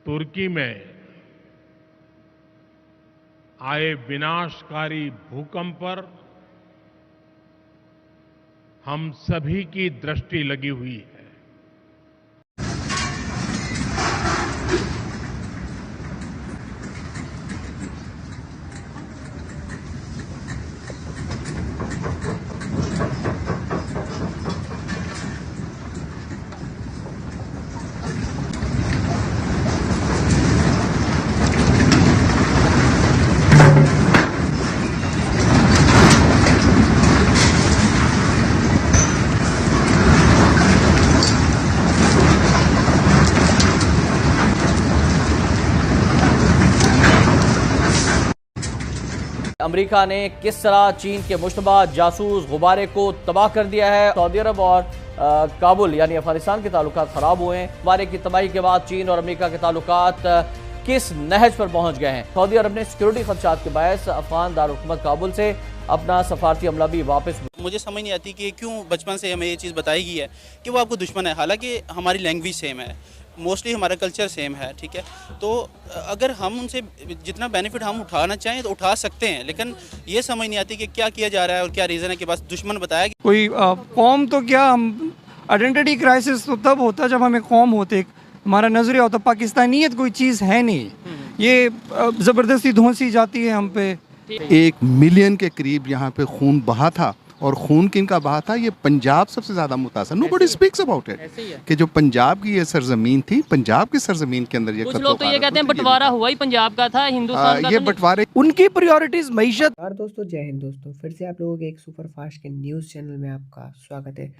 तुर्की में आए विनाशकारी भूकंप पर हम सभी की दृष्टि लगी हुई है। अमेरिका ने किस तरह चीन के मुश्तबा जासूस गुब्बारे को तबाह कर दिया है। सऊदी अरब और काबुल यानी अफगानिस्तान के ताल्लुकात खराब हुए हैं। गुब्बारे की तबाही के बाद चीन और अमेरिका के ताल्लुकात किस नहज पर पहुंच गए हैं। सऊदी अरब ने सिक्योरिटी खदशात के बायस अफगान दारुलहुकूमत काबुल से अपना सफारती अमला भी वापस। मुझे समझ नहीं आती कि क्यों बचपन से हमें ये चीज़ बताई गई है कि वो आपको दुश्मन है, हालांकि हमारी लैंग्वेज सेम है, मोस्टली हमारा कल्चर सेम है, ठीक है। तो अगर हम उनसे जितना बेनिफिट हम उठाना चाहें तो उठा सकते हैं, लेकिन ये समझ नहीं आती कि क्या किया जा रहा है और क्या रीज़न है कि बस दुश्मन बताया कि कोई कौम तो क्या, हम आइडेंटिटी क्राइसिस तो तब होता जब हमें कौम होते, हमारा नजरिया होता पाकिस्तानियत कोई चीज़ है नहीं, ये ज़बरदस्ती धौंसी जाती है हम पे। 1 मिलियन के करीब यहाँ पे खून बहा था, और खून किनका बहा था, ये पंजाब सबसे ज़्यादा मुतासर। नोबडी स्पीक्स अबाउट इट कि जो पंजाब की ये सरजमीन थी, पंजाब की सरजमीन के अंदर ये कुछ लोग तो ये कहते हैं बंटवारा हुआ ही पंजाब का था, हिंदुस्तान का ये तो बंटवारे उनकी प्रायोरिटीज मईशत। यार दोस्तों, जय हिंद दोस्तों। फिर से आप लोगों के एक सुपर फास्ट के न्यूज़ चैनल में आपका स्वागत है।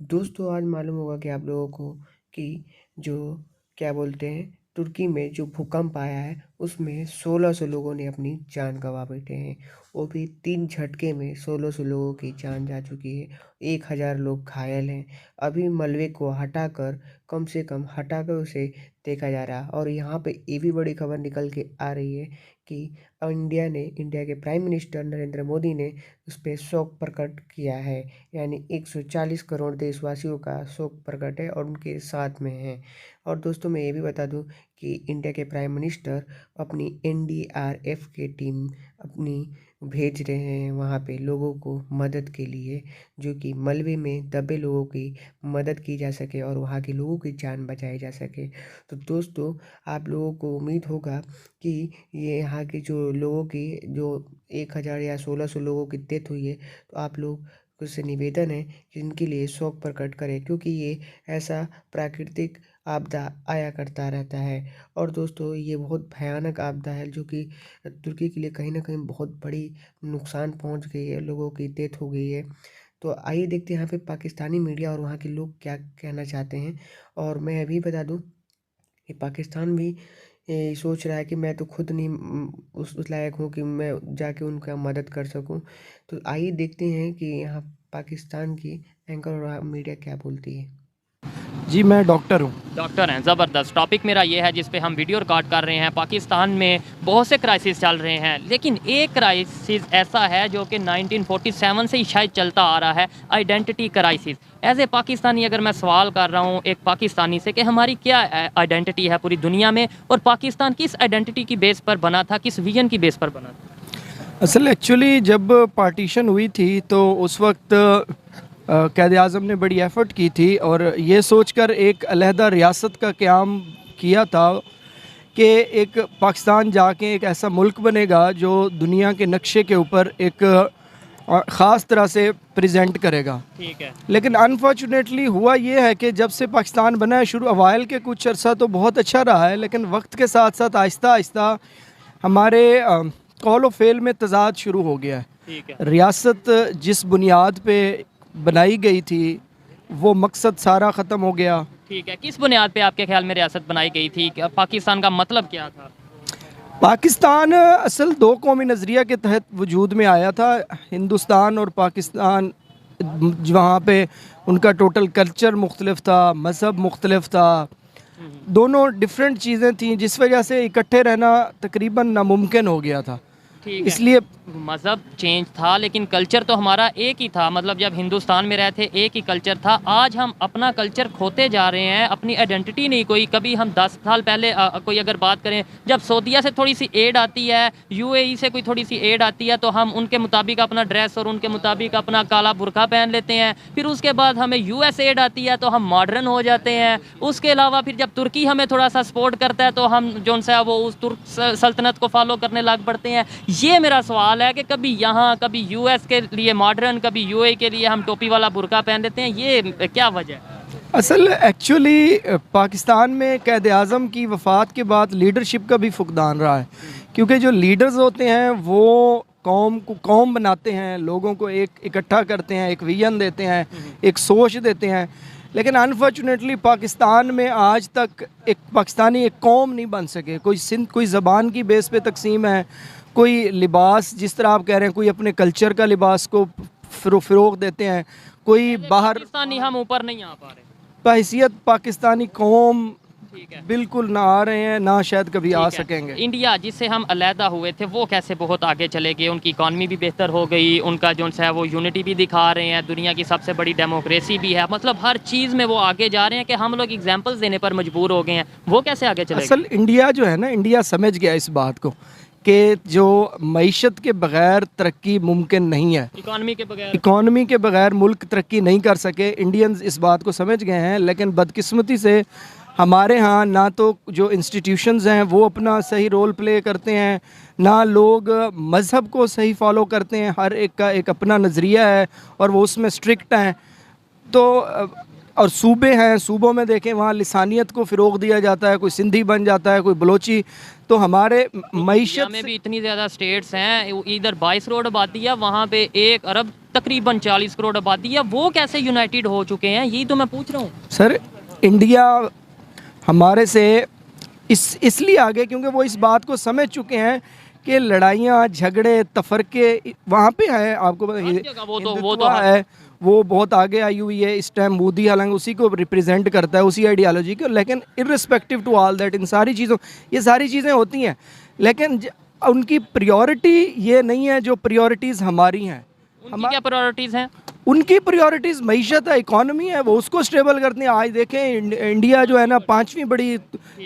दोस्तों, आज मालूम होगा कि आप लोगों को कि जो क्या बोलते हैं, तुर्की में जो भूकंप आया है उसमें 1600 लोगों ने अपनी जान गंवा बैठे हैं। वो भी 3 झटके में 1600 लोगों की जान जा चुकी है। 1000 लोग घायल हैं। अभी मलबे को हटाकर, कम से कम हटाकर उसे देखा जा रहा है। और यहाँ पे ये भी बड़ी खबर निकल के आ रही है कि इंडिया के प्राइम मिनिस्टर नरेंद्र मोदी ने उस पर शोक प्रकट किया है। यानी 140 करोड़ देशवासियों का शोक प्रकट है और उनके साथ में है। और दोस्तों, मैं ये भी बता दूं कि इंडिया के प्राइम मिनिस्टर अपनी NDRF की टीम अपनी भेज रहे हैं वहाँ पे लोगों को मदद के लिए, जो कि मलबे में दबे लोगों की मदद की जा सके और वहाँ के लोगों की जान बचाई जा सके। तो दोस्तों, आप लोगों को उम्मीद होगा कि ये यहाँ के जो लोगों की जो 1000 या 1600 लोगों की डेथ हुई है, तो आप लोग उससे निवेदन है कि इनके लिए शोक प्रकट करें, क्योंकि ये ऐसा प्राकृतिक आपदा आया करता रहता है। और दोस्तों, ये बहुत भयानक आपदा है जो कि तुर्की के लिए कहीं ना कहीं बहुत बड़ी नुकसान पहुंच गई है, लोगों की डेथ हो गई है। तो आइए देखते हैं यहाँ पे पाकिस्तानी मीडिया और वहाँ के लोग क्या कहना चाहते हैं। और मैं अभी बता दूँ कि पाकिस्तान भी सोच रहा है कि मैं तो खुद नहीं उस लायक हूँ कि मैं जाके उनका मदद कर सकूँ। तो आइए देखते हैं कि यहाँ पाकिस्तान की एंकर और मीडिया क्या बोलती है। जी, मैं डॉक्टर हूँ। डॉक्टर हैं, ज़बरदस्त। टॉपिक मेरा ये है जिस पे हम वीडियो रिकॉर्ड कर रहे हैं। पाकिस्तान में बहुत से क्राइसिस चल रहे हैं, लेकिन एक क्राइसिस ऐसा है जो कि 1947 से ही शायद चलता आ रहा है, identity crisis. As a Pakistani अगर मैं सवाल कर रहा हूँ एक पाकिस्तानी से कि हमारी क्या आइडेंटिटी है पूरी दुनिया में, और पाकिस्तान किस आइडेंटिटी की बेस पर बना था, किस विजन की बेस पर बना था? असल एक्चुअली जब पार्टीशन हुई थी तो उस वक्त क़ायद आज़म ने बड़ी एफ़र्ट की थी और ये सोचकर एक अलहदा रियासत का क़याम किया था कि एक पाकिस्तान जाके एक ऐसा मुल्क बनेगा जो दुनिया के नक्शे के ऊपर एक ख़ास तरह से प्रेजेंट करेगा। ठीक है। लेकिन लेकिन अनफॉर्चुनेटली हुआ ये है कि जब से पाकिस्तान बना है, शुरू अवाइल के कुछ अर्सा तो बहुत अच्छा रहा है, लेकिन वक्त के साथ साथ आहिस्ता आहिस्ता हमारे कौल व फ़ेल में तज़ाद शुरू हो गया है। ठीक है। रियासत जिस बुनियाद पे बनाई गई थी वो मकसद सारा ख़त्म हो गया। ठीक है। किस बुनियाद पे आपके ख्याल में रियासत बनाई गई थी? पाकिस्तान का मतलब क्या था? पाकिस्तान असल 2 कौमी नज़रिया के तहत वजूद में आया था। हिंदुस्तान और पाकिस्तान, वहाँ पे उनका टोटल कल्चर मुख्तलिफ था, मज़हब मुख्तलिफ था, दोनों डिफरेंट चीज़ें थीं, जिस वजह से इकट्ठे रहना तकरीबन नामुमकिन हो गया था। ठीक है। इसलिए मज़हब चेंज था लेकिन कल्चर तो हमारा एक ही था, मतलब जब हिंदुस्तान में रहते एक ही कल्चर था। आज हम अपना कल्चर खोते जा रहे हैं, अपनी आइडेंटिटी नहीं कोई। कभी हम 10 साल पहले कोई अगर बात करें, जब सऊदीया से थोड़ी सी एड आती है, यूएई से कोई थोड़ी सी एड आती है, तो हम उनके मुताबिक अपना ड्रेस और उनके मुताबिक अपना काला बुरका पहन लेते हैं। फिर उसके बाद हमें यूएस एड आती है तो हम मॉडर्न हो जाते हैं। उसके अलावा फिर जब तुर्की हमें थोड़ा सा सपोर्ट करता है तो हम जो सा वो उस तुर्क सल्तनत को फॉलो करने लग पड़ते हैं। ये मेरा सवाल है कि कभी यहाँ कभी यूएस के लिए मॉडर्न, कभी यूएई के लिए हम टोपी वाला बुरका पहन लेते हैं, ये क्या वजह है? असल एक्चुअली पाकिस्तान में कैद आज़म की वफ़ात के बाद लीडरशिप का भी फुकदान रहा है, क्योंकि जो लीडर्स होते हैं वो कौम को कौम बनाते हैं, लोगों को एक इकट्ठा करते हैं, एक विजन देते हैं, एक सोच देते हैं। लेकिन अनफॉर्चुनेटली पाकिस्तान में आज तक एक पाकिस्तानी एक कौम नहीं बन सके। कोई ज़बान की बेस पे तकसीम है, कोई लिबास जिस तरह आप कह रहे हैं, कोई अपने कल्चर का लिबास को फ़रोग़ देते हैं, कोई बाहर पाकिस्तानी हम ऊपर नहीं आ पा रहे। बहैसियत पाकिस्तानी कौम ठीक है। बिल्कुल ना आ रहे हैं, ना शायद कभी आ ठीक है। सकेंगे। इंडिया जिससे हम अलहदा हुए थे वो कैसे बहुत आगे चले गए, उनकी इकॉनमी भी बेहतर हो गई, उनका जो है वो यूनिटी भी दिखा रहे हैं, दुनिया की सबसे बड़ी डेमोक्रेसी भी है, मतलब हर चीज़ में वो आगे जा रहे हैं कि हम लोग एग्जाम्पल्स देने पर मजबूर हो गए हैं। वो कैसे आगे चले गए? असल इंडिया जो है ना, इंडिया समझ गया इस बात को कि जो मईशत के बगैर तरक्की मुमकिन नहीं है, इकॉनमी के बगैर मुल्क तरक्की नहीं कर सके। इंडियंस इस बात को समझ गए हैं, लेकिन बदकिस्मती से हमारे यहाँ ना तो जो इंस्टीट्यूशंस हैं वो अपना सही रोल प्ले करते हैं, ना लोग मज़हब को सही फॉलो करते हैं। हर एक का एक अपना नज़रिया है और वो उसमें स्ट्रिक्ट हैं। तो और सूबे हैं, सूबों में देखें वहाँ लिसानियत को फ़रोग़ दिया जाता है, कोई सिंधी बन जाता है, कोई बलोची। तो हमारे मईशत में भी इतनी ज़्यादा स्टेट्स हैं, इधर 22 करोड़ आबादी है, वहाँ पे 1 अरब तकरीबन 40 करोड़ आबादी है, वो कैसे यूनाइटेड हो चुके हैं, यही तो मैं पूछ रहा हूँ। सर इंडिया हमारे से इसलिए आगे क्योंकि वो इस बात को समझ चुके हैं कि लड़ाइयाँ झगड़े तफरके वहाँ पे हैं। आपको वो है, वो बहुत आगे आई हुई है इस टाइम। मोदी हालांकि उसी को रिप्रेजेंट करता है, उसी आइडियालॉजी को, लेकिन इर्रिस्पेक्टिव टू ऑल दैट, इन सारी चीज़ों ये सारी चीज़ें होती हैं, लेकिन उनकी प्रायोरिटी ये नहीं है जो प्रायोरिटीज़ हमारी हैं। उनकी क्या प्रायोरिटीज़ हैं? उनकी प्रायोरिटीज़ मईशत है, इकॉनमी है, वो उसको स्टेबल करते हैं। आज देखें इंडिया जो है ना 5वीं बड़ी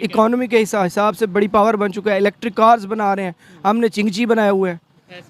इकॉनमी के हिसाब से बड़ी पावर बन चुका है। इलेक्ट्रिक कार्स बना रहे हैं, हमने चिंगची बनाए हुए हैं।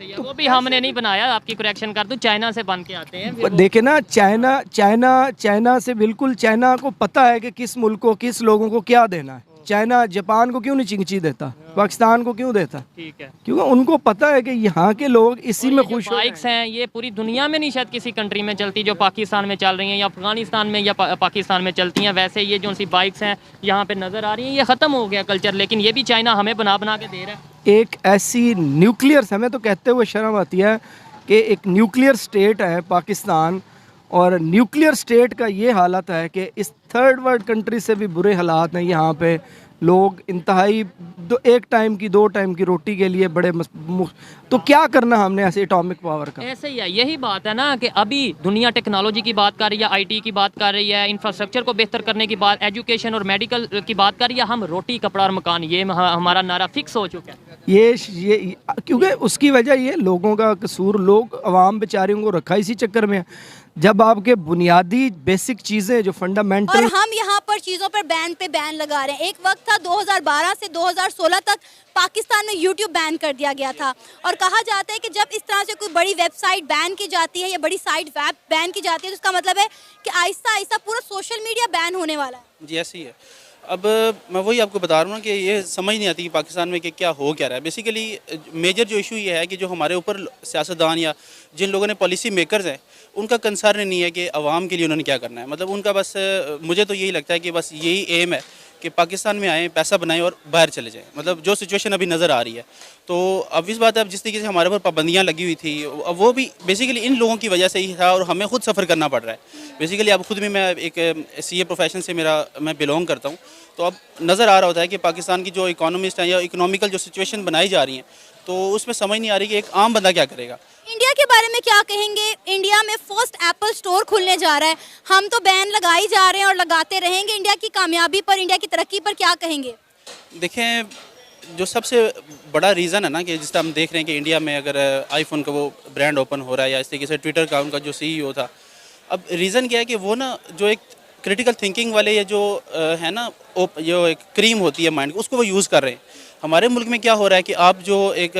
तो वो भी हमने नहीं बनाया, आपकी करेक्शन कर दूं, चाइना से बन के आते हैं। देखे ना चाइना से बिल्कुल, चाइना को पता है कि किस मुल्क को किस लोगों को क्या देना है। चाइना जापान को क्यों नहीं चिंगची देता, पाकिस्तान को क्यों देता? ठीक है, क्योंकि उनको पता है कि यहाँ के लोग इसी में खुश हैं। बाइक्स हैं ये पूरी दुनिया में नहीं शायद किसी कंट्री में चलती जो पाकिस्तान में चल रही हैं, या अफगानिस्तान में या पाकिस्तान में चलती हैं। वैसे ये जो सी बाइक्स हैं यहाँ पे नज़र आ रही हैं, ये ख़त्म हो गया कल्चर, लेकिन ये भी चाइना हमें बना के दे रहा है। एक ऐसी न्यूक्लियर, हमें तो कहते हुए शर्म आती है कि एक न्यूक्लियर स्टेट है पाकिस्तान, और न्यूक्लियर स्टेट का ये हालत है कि इस थर्ड वर्ल्ड कंट्री से भी बुरे हालात हैं। यहाँ पे लोग इंतहाई एक टाइम की 2 टाइम की रोटी के लिए बड़े तो क्या करना हमने ऐसे एटॉमिक पावर का? ऐसे ही है, यही बात है ना कि अभी दुनिया टेक्नोलॉजी की बात कर रही है, आईटी की बात कर रही है, इंफ्रास्ट्रक्चर को बेहतर करने की बात, एजुकेशन और मेडिकल की बात कर रही है। हम रोटी कपड़ा और मकान, ये हमारा नारा फिक्स हो चुका है। ये क्योंकि उसकी वजह ये लोगों का कसूर, लोग अवाम बेचारियों को रखा इसी चक्कर में। जब आपके बुनियादी बेसिक चीज़ें जो फंडामेंटल, और हम यहाँ पर चीज़ों पर बैन पे बैन लगा रहे हैं। एक वक्त था 2012 से 2016 तक पाकिस्तान में यूट्यूब बैन कर दिया गया था, और कहा जाता है कि जब इस तरह से कोई बड़ी वेबसाइट बैन की जाती है या बड़ी साइट वेब बैन की जाती है तो इसका मतलब है कि आहिस्ता आहिस्ता पूरा सोशल मीडिया बैन होने वाला है। जी ऐसी है। अब मैं वही आपको बता रहा हूँ कि ये समझ नहीं आती कि पाकिस्तान में कि क्या हो क्या रहा है। बेसिकली मेजर जो इशू ये है कि जो हमारे ऊपर सियासतदान या जिन लोगों ने पॉलिसी मेकर्स हैं उनका कंसर्न नहीं है कि आवाम के लिए उन्होंने क्या करना है। मतलब उनका बस, मुझे तो यही लगता है कि बस यही एम है कि पाकिस्तान में आएँ, पैसा बनाएं और बाहर चले जाएं। मतलब जो सिचुएशन अभी नज़र आ रही है, तो अब इस बात है, अब जिस तरीके से हमारे ऊपर पाबंदियाँ लगी हुई थी, अब वो भी बेसिकली इन लोगों की वजह से ही था, और हमें खुद सफ़र करना पड़ रहा है। बेसिकली अब खुद भी, मैं एक सीए प्रोफेशन से मैं बिलोंग करता हूँ, तो अब नज़र आ रहा होता है कि पाकिस्तान की जो इकोनॉमिस्ट हैं या इकोनॉमिकल जो सिचुएशन बनाई जा रही हैं, तो उसमें समझ नहीं आ रही कि एक आम बंदा क्या करेगा। इंडिया के बारे में क्या कहेंगे? इंडिया में फर्स्ट एप्पल स्टोर खुलने जा रहा है, हम तो बैन लगाई जा रहे हैं और लगाते रहेंगे। इंडिया की कामयाबी पर, इंडिया की तरक्की पर क्या कहेंगे? देखें, जो सबसे बड़ा रीज़न है ना कि जिस तरह हम देख रहे हैं कि इंडिया में अगर आईफोन का वो ब्रांड ओपन हो रहा है या इस तरीके से ट्विटर का उनका जो सीईओ था, अब रीज़न क्या है कि वो ना जो एक क्रिटिकल थिंकिंग वाले ये जो है ना जो एक क्रीम होती है माइंड उसको वो यूज़ कर रहे हैं। हमारे मुल्क में क्या हो रहा है कि आप जो एक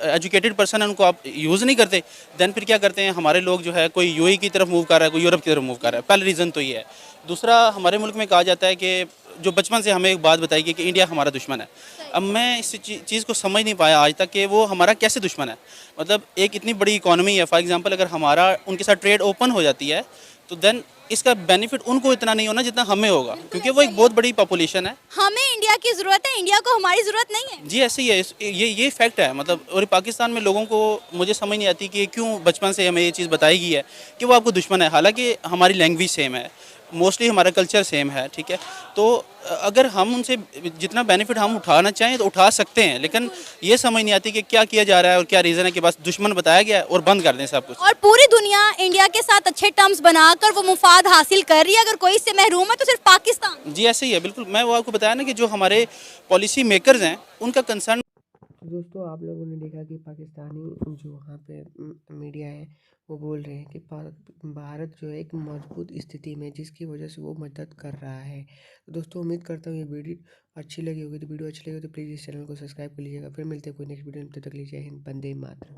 एजुकेटेड पर्सन है उनको आप यूज़ नहीं करते, देन फिर क्या करते हैं हमारे लोग जो है कोई यूएई की तरफ मूव कर रहा है, कोई यूरोप की तरफ मूव कर रहा है। पहला रीज़न तो ये है। दूसरा, हमारे मुल्क में कहा जाता है कि जो बचपन से हमें एक बात बताई गई कि इंडिया हमारा दुश्मन है। अब मैं इस चीज़ को समझ नहीं पाया आज तक कि वो हमारा कैसे दुश्मन है। मतलब एक इतनी बड़ी इकॉनमी है, फॉर एग्जांपल अगर हमारा उनके साथ ट्रेड ओपन हो जाती है तो देन इसका बेनिफिट उनको इतना नहीं होना जितना हमें होगा, क्योंकि वो एक बहुत बड़ी पॉपुलेशन है। हमें इंडिया की ज़रूरत है, इंडिया को हमारी ज़रूरत नहीं है। जी ऐसे ही है, ये फैक्ट है। मतलब और पाकिस्तान में लोगों को मुझे समझ नहीं आती कि क्यों बचपन से हमें ये चीज़ बताई गई है कि वो आपको दुश्मन है, हालांकि हमारी लैंग्वेज सेम है, मोस्टली हमारा कल्चर सेम है, ठीक है। तो अगर हम उनसे जितना बेनिफिट हम उठाना चाहें तो उठा सकते हैं, लेकिन ये समझ नहीं आती कि क्या किया जा रहा है और क्या रीज़न है कि बस दुश्मन बताया गया है और बंद कर दें सब कुछ। और पूरी दुनिया इंडिया के साथ अच्छे टर्म्स बनाकर वो मुफाद हासिल कर रही है, अगर कोई इससे महरूम है तो सिर्फ पाकिस्तान। जी ऐसे ही है, बिल्कुल। मैं वो आपको बताया ना कि जो हमारे पॉलिसी मेकर्स हैं उनका कंसर्न। तो दोस्तों आप लोगों ने देखा कि पाकिस्तानी जो वहाँ पे मीडिया है वो बोल रहे हैं कि भारत जो है एक मजबूत स्थिति में, जिसकी वजह से वो मदद कर रहा है। तो दोस्तों उम्मीद करता हूँ ये वीडियो अच्छी लगी होगी। तो वीडियो अच्छी लगी तो प्लीज़ इस चैनल को सब्सक्राइब कर लीजिएगा। फिर मिलते हैं कोई नेक्स्ट वीडियो में, तब तक लीजिए हिंद, वंदे मातरम।